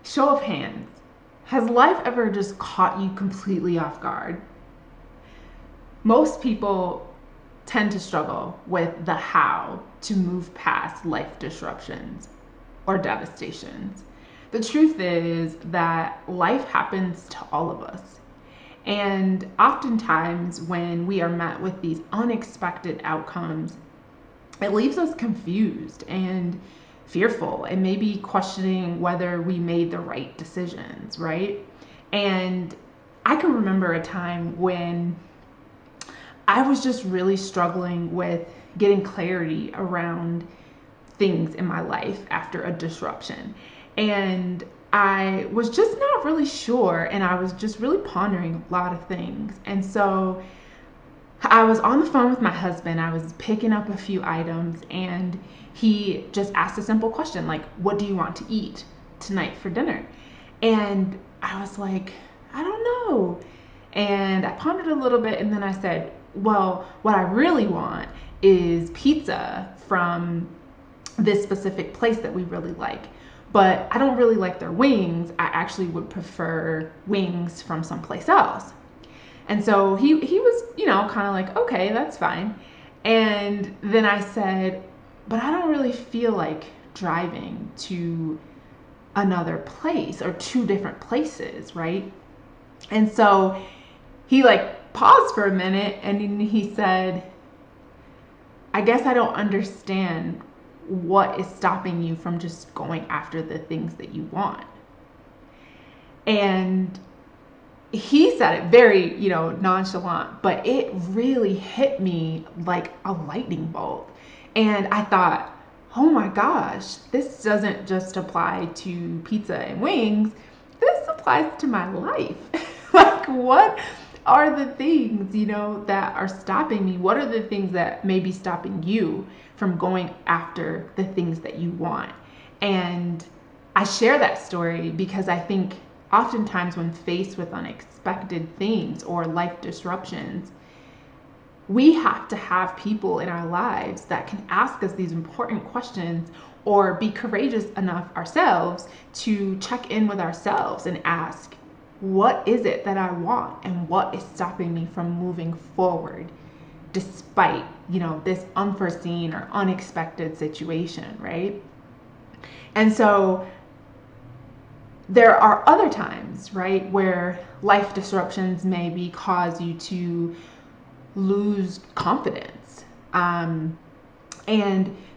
Show of hands. Has life ever just caught you completely off guard? Most people tend to struggle with the how to move past life disruptions or devastations. The truth is that life happens to all of us. And oftentimes, when we are met with these unexpected outcomes, it leaves us confused and fearful and maybe questioning whether we made the right decisions, right? And I can remember a time when I was just really struggling with getting clarity around things in my life after a disruption. And I was just not really sure, and I was just really pondering a lot of things. And so I was on the phone with my husband. I was picking up a few items, and he just asked a simple question like, "What do you want to eat tonight for dinner?" And I was like, "I don't know." And I pondered a little bit, and then I said, "Well, what I really want is pizza from this specific place that we really like. But I don't really like their wings. I actually would prefer wings from someplace else." And so he was, kind of like, "Okay, that's fine." And then I said, "But I don't really feel like driving to another place or two different places, right?" And so he like paused for a minute and then he said, "I guess I don't understand what is stopping you from just going after the things that you want." And he said it very, nonchalant, but it really hit me like a lightning bolt. And I thought, oh my gosh, this doesn't just apply to pizza and wings. This applies to my life. Like, what are the things, that are stopping me? What are the things that may be stopping you from going after the things that you want? And I share that story because I think oftentimes when faced with unexpected things or life disruptions, we have to have people in our lives that can ask us these important questions or be courageous enough ourselves to check in with ourselves and ask, what is it that I want and what is stopping me from moving forward despite, this unforeseen or unexpected situation, right? And so there are other times, right, where life disruptions maybe cause you to lose confidence, and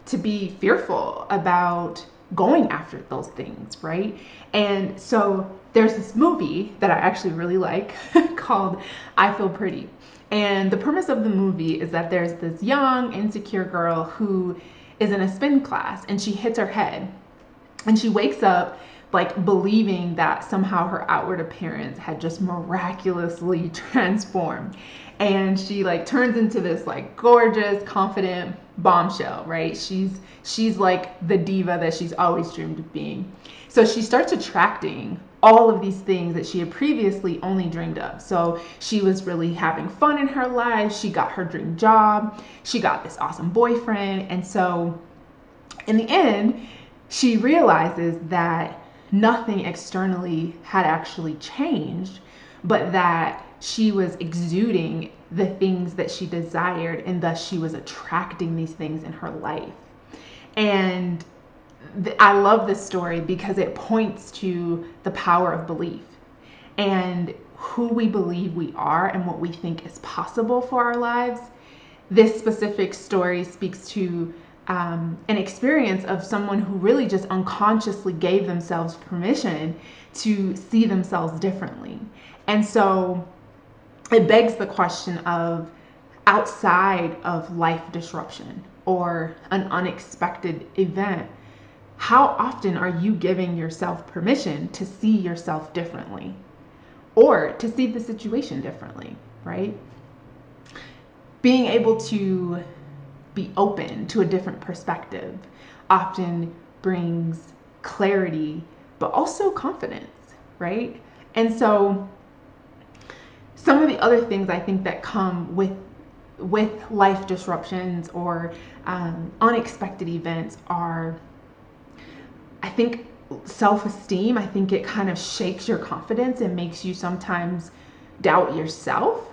to be fearful about going after those things, right? And so there's this movie that I actually really like called I Feel Pretty. And the premise of the movie is that there's this young, insecure girl who is in a spin class and she hits her head and she wakes up like believing that somehow her outward appearance had just miraculously transformed, and she like turns into this like gorgeous, confident bombshell, right? She's like the diva that she's always dreamed of being. So she starts attracting all of these things that she had previously only dreamed of. So she was really having fun in her life. She got her dream job. She got this awesome boyfriend. And so in the end, she realizes that nothing externally had actually changed, but that she was exuding the things that she desired, and thus she was attracting these things in her life. And I love this story because it points to the power of belief and who we believe we are and what we think is possible for our lives. This specific story speaks to an experience of someone who really just unconsciously gave themselves permission to see themselves differently. And so it begs the question of, outside of life disruption or an unexpected event, how often are you giving yourself permission to see yourself differently or to see the situation differently, right? Being able to be open to a different perspective often brings clarity, but also confidence, right? And so some of the other things I think that come with life disruptions or unexpected events are, I think, self-esteem. I think it kind of shakes your confidence and makes you sometimes doubt yourself.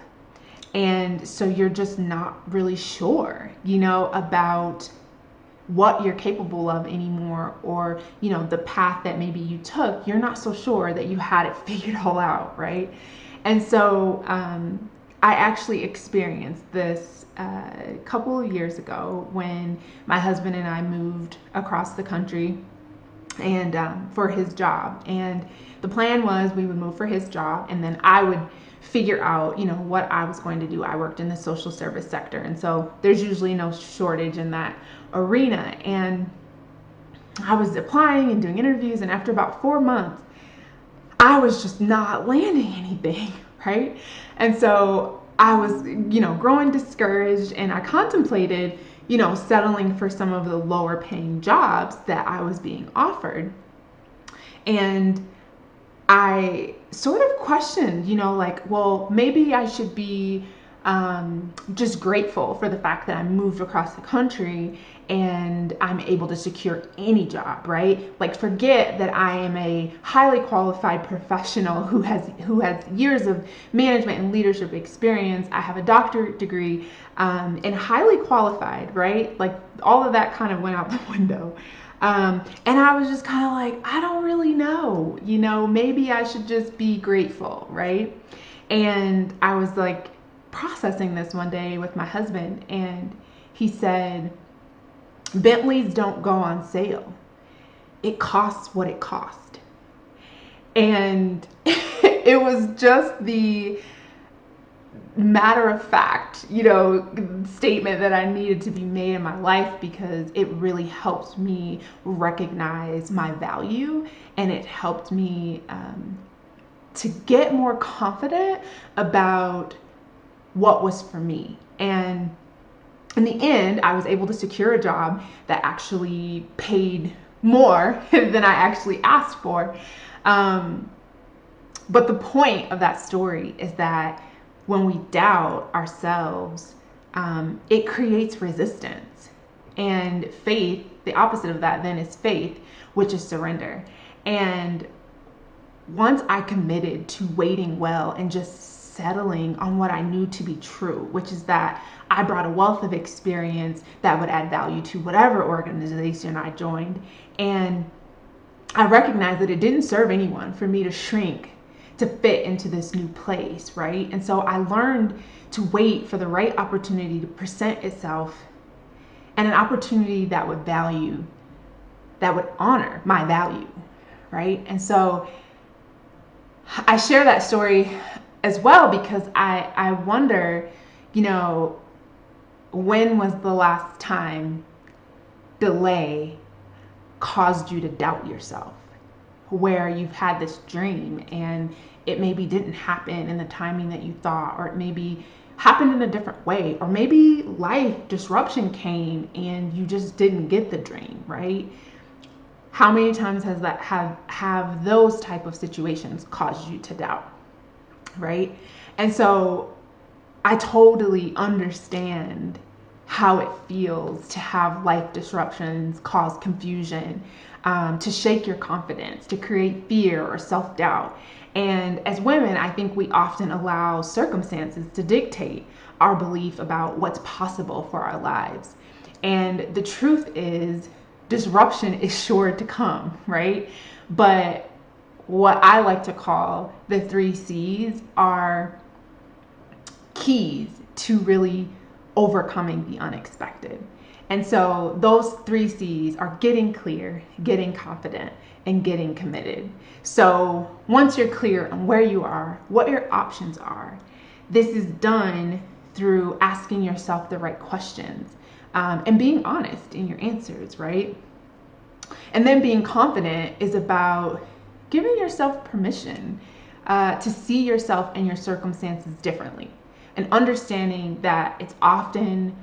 And so you're just not really sure, about what you're capable of anymore, or, the path that maybe you took, you're not so sure that you had it figured all out, right? And so I actually experienced this a couple of years ago when my husband and I moved across the country and for his job. And the plan was we would move for his job, and then I would figure out, what I was going to do. I worked in the social service sector, and so there's usually no shortage in that arena. And I was applying and doing interviews, and after about 4 months, I was just not landing anything, right? And so I was, growing discouraged, and I contemplated, settling for some of the lower paying jobs that I was being offered. And I sort of questioned, well, maybe I should be just grateful for the fact that I moved across the country and I'm able to secure any job, right? Like, forget that I am a highly qualified professional who has years of management and leadership experience. I have a doctorate degree and highly qualified, right? Like, all of that kind of went out the window. And I was just kind of like, I don't really know, maybe I should just be grateful, right? And I was like processing this one day with my husband, and he said, Bentleys don't go on sale. It costs what it cost. And it was just the matter of fact, statement that I needed to be made in my life, because it really helped me recognize my value, and it helped me to get more confident about what was for me. And in the end, I was able to secure a job that actually paid more than I actually asked for. But the point of that story is that when we doubt ourselves, it creates resistance. And faith, the opposite of that then is faith, which is surrender. And once I committed to waiting well and just settling on what I knew to be true, which is that I brought a wealth of experience that would add value to whatever organization I joined. And I recognized that it didn't serve anyone for me to shrink to fit into this new place, right? And so I learned to wait for the right opportunity to present itself, and an opportunity that would honor my value, right? And so I share that story as well because I wonder, when was the last time delay caused you to doubt yourself? Where you've had this dream and it maybe didn't happen in the timing that you thought, or it maybe happened in a different way, or maybe life disruption came and you just didn't get the dream, right? How many times has that have those type of situations caused you to doubt, right? And so I totally understand how it feels to have life disruptions cause confusion, to shake your confidence, to create fear or self-doubt. And as women, I think we often allow circumstances to dictate our belief about what's possible for our lives. And the truth is, disruption is sure to come, right? But what I like to call the 3 C's are keys to really overcoming the unexpected. And so those 3 C's are getting clear, getting confident, and getting committed. So once you're clear on where you are, what your options are, this is done through asking yourself the right questions, and being honest in your answers, right? And then being confident is about giving yourself permission to see yourself and your circumstances differently, and understanding that it's often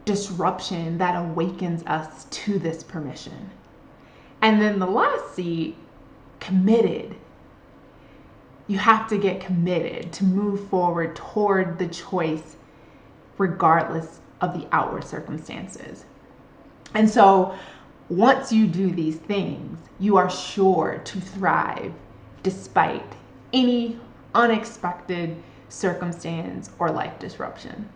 disruption that awakens us to this permission. And then the last C, committed. You have to get committed to move forward toward the choice regardless of the outward circumstances. And so once you do these things, you are sure to thrive despite any unexpected circumstance or life disruption.